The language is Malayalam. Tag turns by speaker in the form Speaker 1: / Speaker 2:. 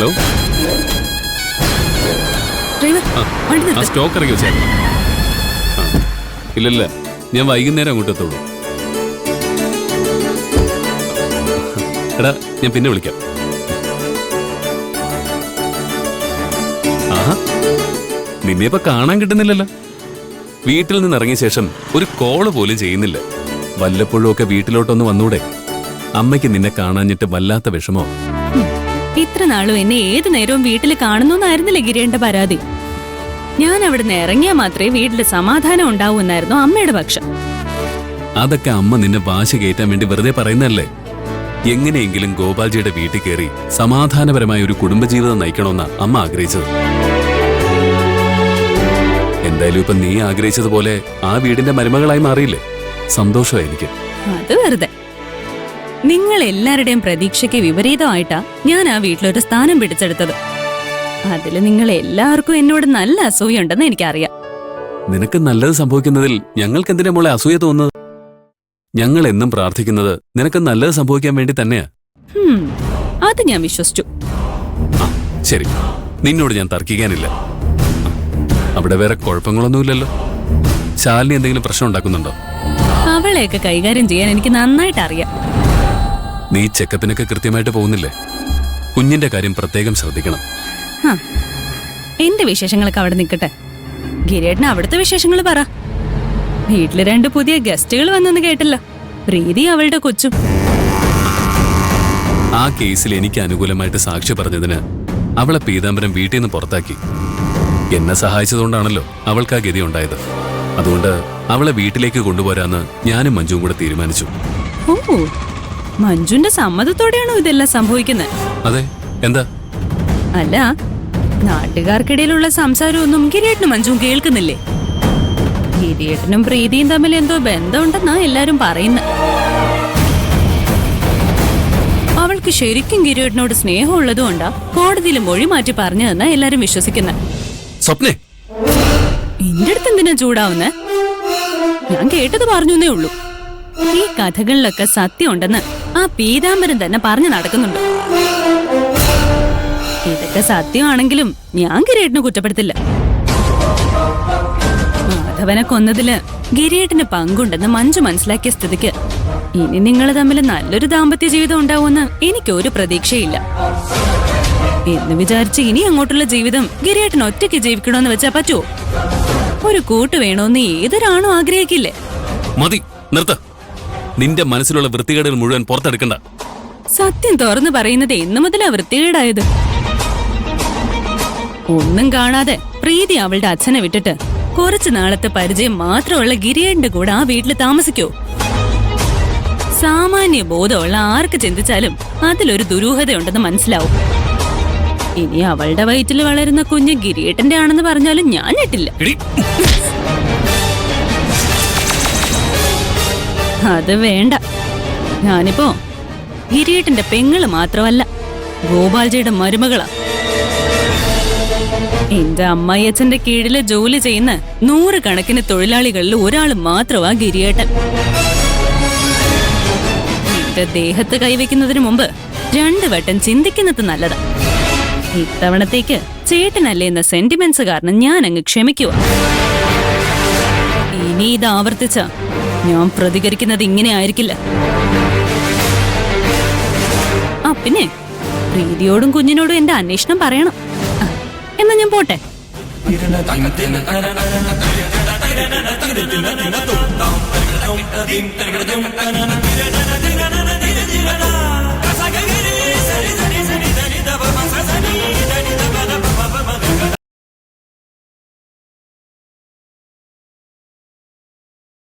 Speaker 1: ഹലോ, സ്റ്റോക്ക് ഇറങ്ങി വെച്ചേ. ഇല്ലല്ല, ഞാൻ വൈകുന്നേരം അങ്ങോട്ട് എത്തുള്ളൂ. എടാ, ഞാൻ പിന്നെ വിളിക്കാം. ആഹാ, നിന്നെ ഇപ്പൊ കാണാൻ കിട്ടുന്നില്ലല്ലോ. വീട്ടിൽ നിന്ന് ഇറങ്ങിയ ശേഷം ഒരു കോള് പോലും ചെയ്യുന്നില്ല. വല്ലപ്പോഴും ഒക്കെ വീട്ടിലോട്ടൊന്ന് വന്നൂടെ? അമ്മയ്ക്ക് നിന്നെ കാണാഞ്ഞിട്ട് വല്ലാത്ത വിഷമോ?
Speaker 2: ഇത്ര നാളും എന്നെ ഏത് നേരവും വീട്ടിൽ കാണുന്നോന്നായിരുന്നില്ലേ ഗിരിയേണ്ട പരാതി. ഞാൻ അവിടുന്ന് ഇറങ്ങിയാൽ മാത്രമേ വീട്ടില് സമാധാനം ഉണ്ടാവൂന്നായിരുന്നു അമ്മയുടെ പക്ഷം.
Speaker 1: അതൊക്കെ അമ്മ നിന്നെ വാശി കയറ്റാൻ വേണ്ടി വെറുതെ പറയുന്നല്ലേ. എങ്ങനെയെങ്കിലും ഗോപാൽജിയുടെ വീട്ടിൽ കയറി സമാധാനപരമായ ഒരു കുടുംബജീവിതം നയിക്കണമെന്നാ അമ്മ ആഗ്രഹിച്ചത്. എന്തായാലും ഇപ്പൊ നീ ആഗ്രഹിച്ചതുപോലെ ആ വീടിന്റെ മരുമകളായി മാറിയില്ലേ? സന്തോഷമായി എനിക്ക്.
Speaker 2: അത് വെറുതെ. നിങ്ങൾ എല്ലാവരുടെയും പ്രതീക്ഷയ്ക്ക് വിപരീതമായിട്ടാ ഞാൻ ആ വീട്ടിലൊരു സ്ഥാനം പിടിച്ചെടുത്തത്. അതില് നിങ്ങൾ എല്ലാവർക്കും എന്നോട് നല്ല അസൂയുണ്ടെന്ന് എനിക്കറിയാം.
Speaker 1: നിനക്ക് നല്ലത് സംഭവിക്കുന്നതിൽ ഞങ്ങൾക്ക് എന്തിനാ മോളെ അസൂയ തോന്നുന്നത്? ഞങ്ങൾ എന്നും പ്രാർത്ഥിക്കുന്നത് നിനക്ക് നല്ലത് സംഭവിക്കാൻ വേണ്ടി തന്നെയാ.
Speaker 2: അത് ഞാൻ വിശ്വസിച്ചു.
Speaker 1: ശരി, നിന്നോട് ഞാൻ തർക്കിക്കാനില്ല. അവിടെ വേറെ കുഴപ്പങ്ങളൊന്നുമില്ലല്ലോ. ശാലിനി എന്തെങ്കിലും പ്രശ്നം ഉണ്ടാക്കുന്നുണ്ടോ?
Speaker 2: അവളെയൊക്കെ കൈകാര്യം ചെയ്യാൻ എനിക്ക് നന്നായിട്ട് അറിയാം.
Speaker 1: നീ ചെക്കപ്പിനൊക്കെ കൃത്യമായിട്ട് പോകുന്നില്ലേ? കുഞ്ഞിന്റെ കാര്യം പ്രത്യേകം ശ്രദ്ധിക്കണം.
Speaker 2: എന്റെ വിശേഷങ്ങളൊക്കെ അവിടെ നിൽക്കട്ടെ. ഗിരേട്ടന് അവിടുത്തെ വിശേഷങ്ങൾ പറ. വീട്ടില് 2 പുതിയ ഗസ്റ്റുകൾ വന്നെന്ന് കേട്ടല്ലോ. പ്രീതി അവളുടെ കൊച്ചും.
Speaker 1: ആ കേസിൽ എനിക്ക് അനുകൂലമായിട്ട് സാക്ഷി പറഞ്ഞതിന് അവളെ പീതാംബരം വീട്ടിൽ നിന്ന് പുറത്താക്കി. എന്നെ സഹായിച്ചതുകൊണ്ടാണല്ലോ അവൾക്ക് ആ ഗതി ഉണ്ടായത്. അതുകൊണ്ട് അവളെ വീട്ടിലേക്ക് കൊണ്ടുപോരാന്ന് ഞാനും മഞ്ജുവും കൂടെ തീരുമാനിച്ചു.
Speaker 2: ഓ, മഞ്ജുന്റെ സമ്മതത്തോടെയാണോ ഇതെല്ലാം സംഭവിക്കുന്നത്?
Speaker 1: അതെ. എന്താ?
Speaker 2: അല്ല, നാട്ടുകാർക്കിടയിലുള്ള സംസാരമൊന്നും ഗിരിയേട്ടനും മഞ്ജുവും കേൾക്കുന്നില്ലേ? ഗിരിയേട്ടനും പ്രീതിയും തമ്മിൽ എന്തോ ബന്ധമുണ്ടെന്നാ എല്ലാരും പറയുന്നത്. അവൾക്ക് ശരിക്കും ഗിരിയേട്ടനോട് സ്നേഹമുള്ളതുകൊണ്ടാ കോടതിയിൽ മൊഴി മാറ്റി പറഞ്ഞതെന്നാ എല്ലാരും വിശ്വസിക്കുന്നത്.
Speaker 1: സ്വപ്നേ,
Speaker 2: എന്റെ അടുത്ത് എന്തിനാ ചൂടാവുന്നേ? ഞാൻ കേട്ടത് പറഞ്ഞേ ഉള്ളൂ. ഈ കഥകളിലൊക്കെ സത്യമുണ്ടെന്ന് ആ പീതാംബരൻ തന്നെ പറഞ്ഞു നടക്കുന്നുണ്ട്. ഇതൊക്കെ സത്യമാണെങ്കിലും ഞാൻ ഗിരിയേട്ടനെ കുറ്റപ്പെടുത്തില്ല. മാധവനെ കൊന്നതില് ഗിരിയേട്ടന് പങ്കുണ്ടെന്ന് മഞ്ജു മനസ്സിലാക്കിയ സ്ഥിതിക്ക് ഇനി നിങ്ങൾ തമ്മിൽ നല്ലൊരു ദാമ്പത്യ ജീവിതം ഉണ്ടാവുമെന്ന് എനിക്കൊരു പ്രതീക്ഷയില്ല. എന്ന് വിചാരിച്ച് ഇനി അങ്ങോട്ടുള്ള ജീവിതം ഗിരിയേട്ടൻ ഒറ്റയ്ക്ക് ജീവിക്കണമെന്ന് വെച്ചാ പറ്റുമോ? ഒരു കൂട്ട് വേണോന്ന് ഏതൊരാണോ ആഗ്രഹിക്കില്ലേ?
Speaker 1: മതി, നിർത്ത. നിന്റെ മനസ്സിലുള്ള വൃത്തികേടുകൾ മുഴുവൻ പുറത്തെടുക്കണ്ട.
Speaker 2: സത്യം തുറന്നു പറയുന്നത് എന്നു മുതലാ വൃത്തികേടായത്? ഒന്നും കാണാതെ പ്രീതി അവളുടെ അച്ഛനെ വിട്ടിട്ട് കുറച്ചു നാളത്തെ പരിചയം മാത്രമുള്ള ഗിരിയേട്ടന്റെ കൂടെ ആ വീട്ടിൽ താമസിക്കോ? സാമാന്യ ബോധമുള്ള ആർക്ക് ചിന്തിച്ചാലും അതിലൊരു ദുരൂഹതയുണ്ടെന്ന് മനസ്സിലാവും. ഇനി അവളുടെ വയറ്റിൽ വളരുന്ന കുഞ്ഞ് ഗിരിയേട്ടന്റെ ആണെന്ന് പറഞ്ഞാലും ഞാൻ ഞെട്ടില്ല. അത് വേണ്ട. ഞാനിപ്പോ ഗിരിയേട്ടന്റെ പെങ്ങള് മാത്രമല്ല, ഗോപാൽജിയുടെ മരുമകളാ. എന്റെ അമ്മായിയച്ഛന്റെ കീഴില് ജോലി ചെയ്യുന്ന 100 കണക്കിന് തൊഴിലാളികളിൽ ഒരാൾ മാത്രമാ ഗിരിയേട്ടൻ. എന്റെ ദേഹത്ത് കൈവയ്ക്കുന്നതിന് മുമ്പ് 2 വട്ടം ചിന്തിക്കുന്നത് നല്ലതാ. ഇത്തവണത്തേക്ക് ചേട്ടനല്ലേ എന്ന സെന്റിമെന്റ്സ് കാരണം ഞാൻ അങ്ങ് ക്ഷമിക്കുക. ഇനി ഇത് ആവർത്തിച്ച ഞാൻ പ്രതികരിക്കുന്നത് ഇങ്ങനെ ആയിരിക്കില്ല. പിന്നെ പ്രീതിയോടും കുഞ്ഞിനോടും എന്റെ അന്വേഷണം പറയണം. എന്നാ ഞാൻ പോട്ടെ.